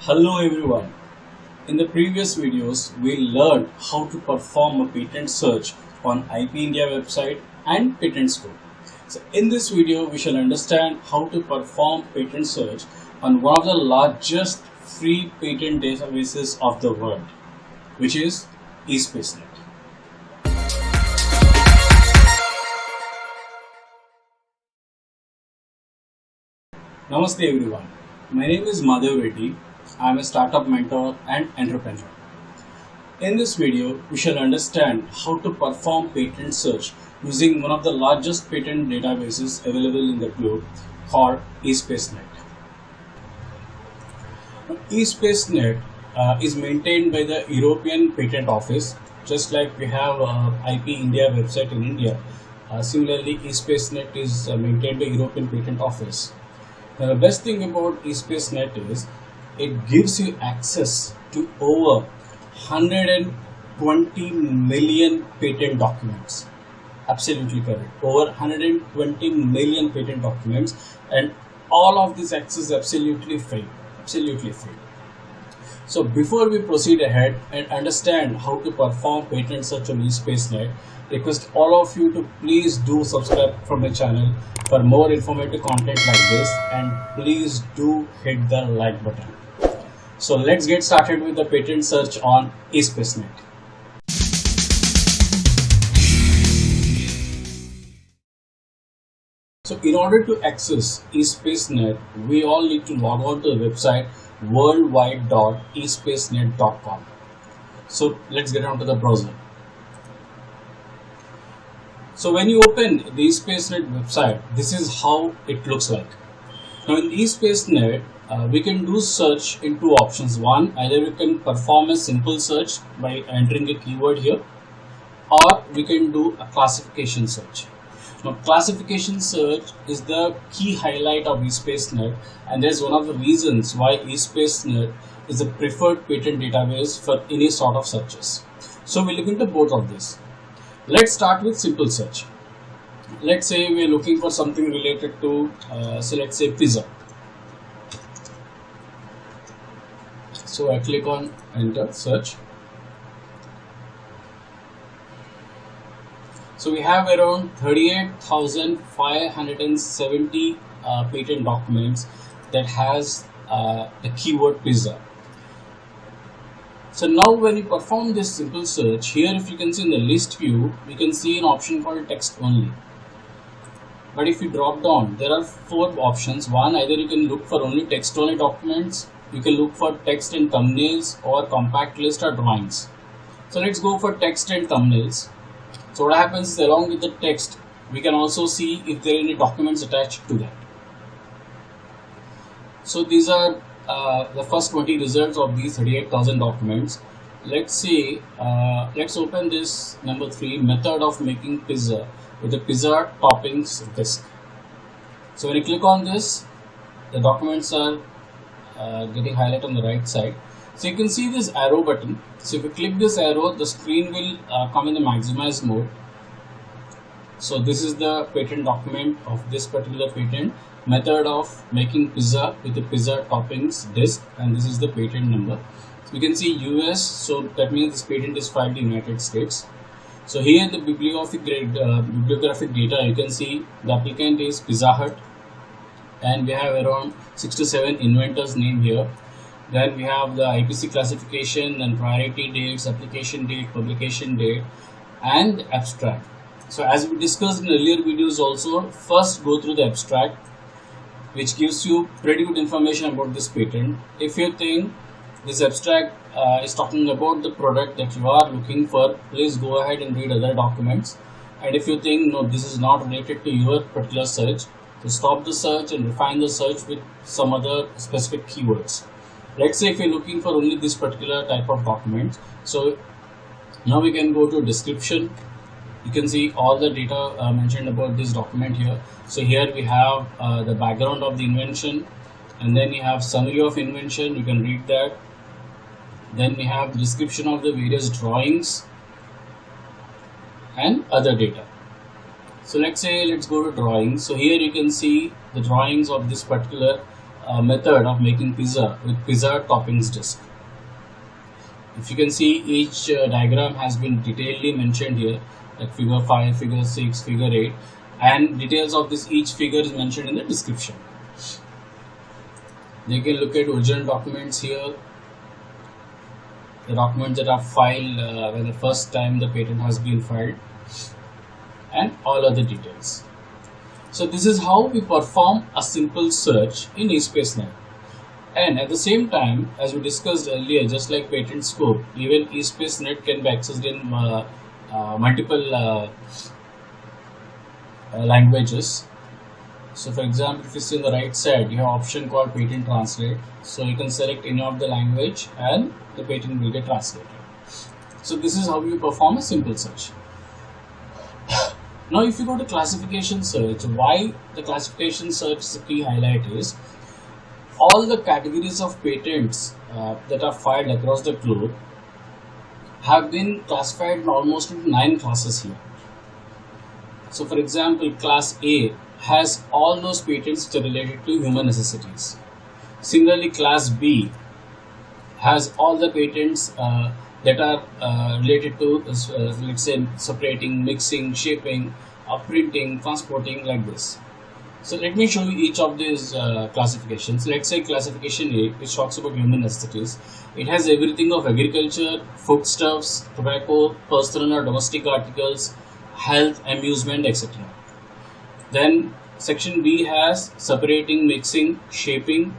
Hello everyone. In the previous videos, we learned how to perform a patent search on IP India website and patent store. So in this video, we shall understand how to perform patent search on one of the largest free patent databases of the world, which is eSpaceNet. Namaste everyone. My name is Madhav Reddy. I am a startup mentor and entrepreneur. In this video, we shall understand how to perform patent search using one of the largest patent databases available in the globe called eSpaceNet. eSpaceNet is maintained by the European Patent Office, just like we have IP India website in India. Similarly, eSpaceNet is maintained by European Patent Office. Now, the best thing about eSpaceNet is it gives you access to over 120 million patent documents. Absolutely correct. Over 120 million patent documents, and all of this access is absolutely free. Absolutely free. So before we proceed ahead and understand how to perform patent search on eSpaceNet, request all of you to please do subscribe from my channel for more informative content like this, and please do hit the like button. So let's get started with the patent search on eSpaceNet. So in order to access eSpaceNet, we all need to log on to the website worldwide.espacenet.com. So let's get onto the browser. So when you open the eSpaceNet website, this is how it looks like. Now in eSpaceNet, we can do search in two options. One, either we can perform a simple search by entering a keyword here, or we can do a classification search. Now classification search is the key highlight of eSpaceNet, and that's one of the reasons why eSpaceNet is a preferred patent database for any sort of searches. So we look into both of this. Let's start with simple search. Let's say we're looking for something related to, let's say pizza. So I click on enter search. So we have around 38,570 patent documents that has the keyword pizza. So now when you perform this simple search, here if you can see in the list view, we can see an option called text only. But if you drop down, there are four options. One, either you can look for only text only documents, you can look for text and thumbnails, or compact list or drawings. So let's go for text and thumbnails. So what happens is, along with the text, we can also see if there are any documents attached to that. So these are the first 20 results of these 38,000 documents. Let's say, let's open this number 3, method of making pizza with the pizza toppings disk. So when you click on this, the documents are getting highlighted on the right side. So you can see this arrow button. So if you click this arrow, the screen will come in the maximize mode. So this is the patent document of this particular patent, method of making pizza with the pizza toppings disk, and this is the patent number. So you can see US, so that means this patent is filed in the United States. So here in the bibliographic data, you can see the applicant is Pizza Hut, and we have around 6 to 7 inventors name here. Then we have the IPC classification and priority dates, application date, publication date, and abstract. So as we discussed in earlier videos also, first go through the abstract, which gives you pretty good information about this patent. If you think this abstract is talking about the product that you are looking for, please go ahead and read other documents. And if you think no, this is not related to your particular search, so stop the search and refine the search with some other specific keywords. Let's say if you're looking for only this particular type of document, so now we can go to description. You can see all the data mentioned about this document here. So here we have the background of the invention, and then you have summary of invention, you can read that. Then we have description of the various drawings and other data. So let's go to drawings. So here you can see the drawings of this particular method of making pizza with pizza toppings disc. If you can see, each diagram has been detailedly mentioned here, like figure 5, figure 6, figure 8, and details of this each figure is mentioned in the description. You can look at original documents here, the documents that are filed when the first time the patent has been filed, and all other details. So this is how we perform a simple search in eSpaceNet. And at the same time, as we discussed earlier, just like patent scope, even eSpaceNet can be accessed in multiple languages. So for example, if you see on the right side, you have option called patent translate. So you can select any of the language and the patent will get translated. So this is how you perform a simple search. Now if you go to classification search, why the classification search is a key highlight is all the categories of patents that are filed across the globe have been classified in almost 9 classes here. So for example, class A has all those patents which are related to human necessities. Similarly, class B has all the patents that are related to let's say separating, mixing, shaping, printing, transporting, like this. So let me show you each of these classifications. Let's say classification A, which talks about human necessities. It has everything of agriculture, foodstuffs, tobacco, personal or domestic articles, health, amusement, etc. Then section B has separating, mixing, shaping,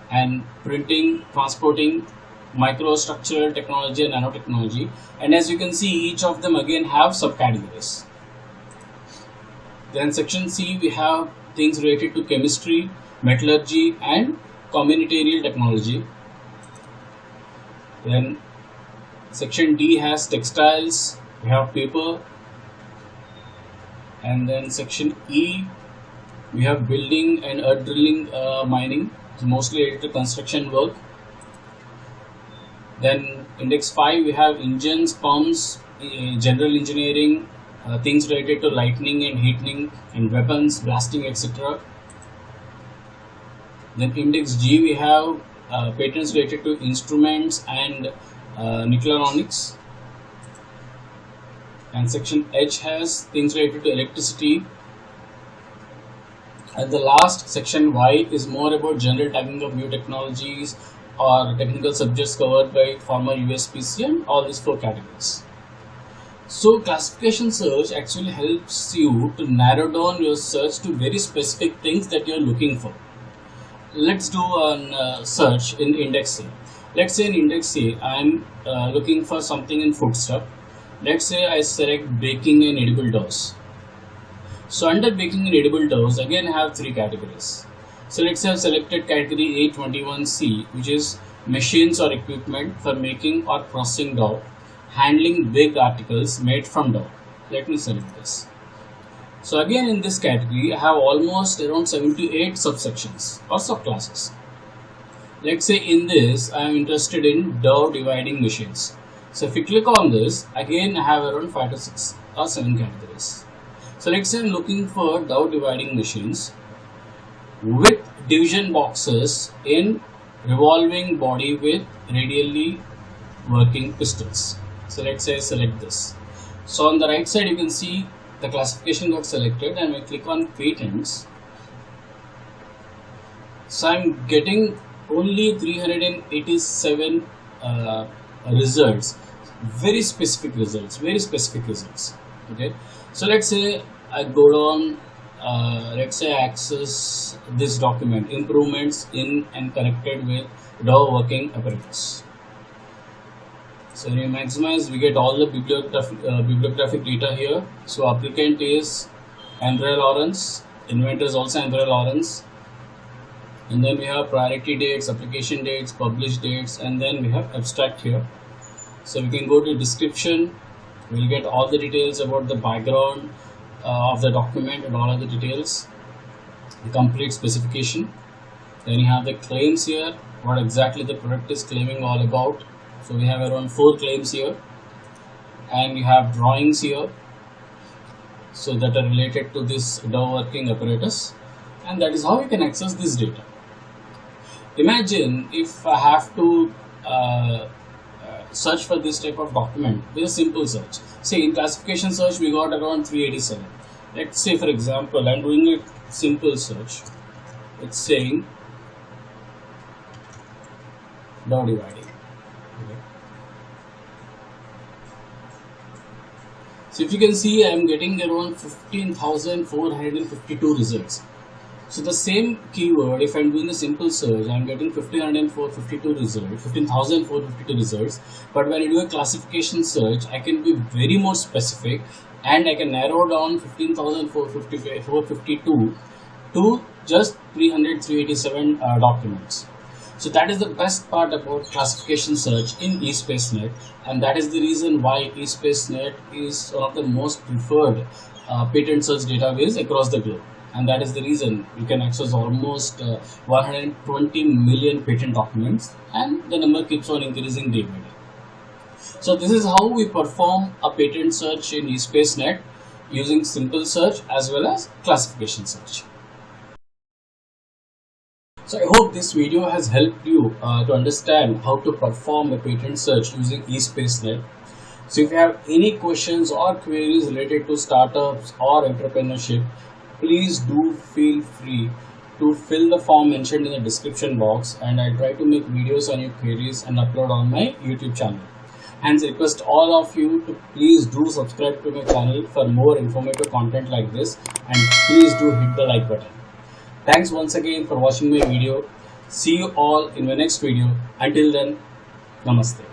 and printing, transporting, microstructural technology and nanotechnology. And as you can see, each of them again have subcategories. Then section C, we have things related to chemistry, metallurgy, and communitarial technology. Then section D has textiles, we have paper. And then section E, we have building and earth drilling, mining, mostly related to construction work. Then index 5, we have engines, pumps, general engineering, things related to lightning and heating and weapons, blasting, etc. Then index G, we have patents related to instruments and nucleonics. And section H has things related to electricity. And the last section Y is more about general tagging of new technologies or technical subjects covered by former USPC and all these 4 categories. So classification search actually helps you to narrow down your search to very specific things that you are looking for. Let's do a search in index A. Let's say in index A, I am looking for something in foodstuff. Let's say I select baking and edible doughs. So under baking and edible doughs, again I have 3 categories. So let's say I've selected category A21C, which is machines or equipment for making or processing dough, handling big articles made from dough. Let me select this. So again in this category, I have almost around 7 to 8 subsections or subclasses. Let's say in this, I am interested in dough dividing machines. So if you click on this, again I have around 5 to 6 or 7 categories. So let's say I'm looking for dough dividing machines with division boxes in revolving body with radially working pistons. So let's say I select this. So on the right side, you can see the classification got selected, and we click on patents. So I'm getting only 387 results, very specific results, okay. So let's say I go down, let's say I access this document, improvements in and connected with dough working apparatus. So when you maximize, we get all the bibliographic data here. So applicant is Andre Lawrence, inventor is also Andre Lawrence, and then we have priority dates, application dates, published dates, and then we have abstract here. So we can go to description, we'll get all the details about the background of the document and all other details, the complete specification. Then you have the claims here, what exactly the product is claiming all about. So we have around 4 claims here, and you have drawings here, so that are related to this dough working apparatus, and that is how you can access this data. Imagine if I have to search for this type of document with a simple search. Say in classification search we got around 387. Let's say for example I'm doing a simple search. It's saying Dow dividing. Okay. So if you can see, I am getting around 15,452 results. So the same keyword, if I am doing a simple search, I am getting 15,452 results, 15,452 results. But when I do a classification search, I can be very more specific and I can narrow down 15,452 to just 387 documents. So that is the best part about classification search in eSpaceNet, and that is the reason why eSpaceNet is one of the most preferred patent search database across the globe. And that is the reason you can access almost 120 million patent documents, and the number keeps on increasing day by day. So this is how we perform a patent search in eSpaceNet using simple search as well as classification search. So I hope this video has helped you to understand how to perform a patent search using eSpaceNet. So if you have any questions or queries related to startups or entrepreneurship, please do feel free to fill the form mentioned in the description box, and I try to make videos on your queries and upload on my YouTube channel. Hence, I request all of you to please do subscribe to my channel for more informative content like this, and please do hit the like button. Thanks once again for watching my video. See you all in my next video. Until then, namaste.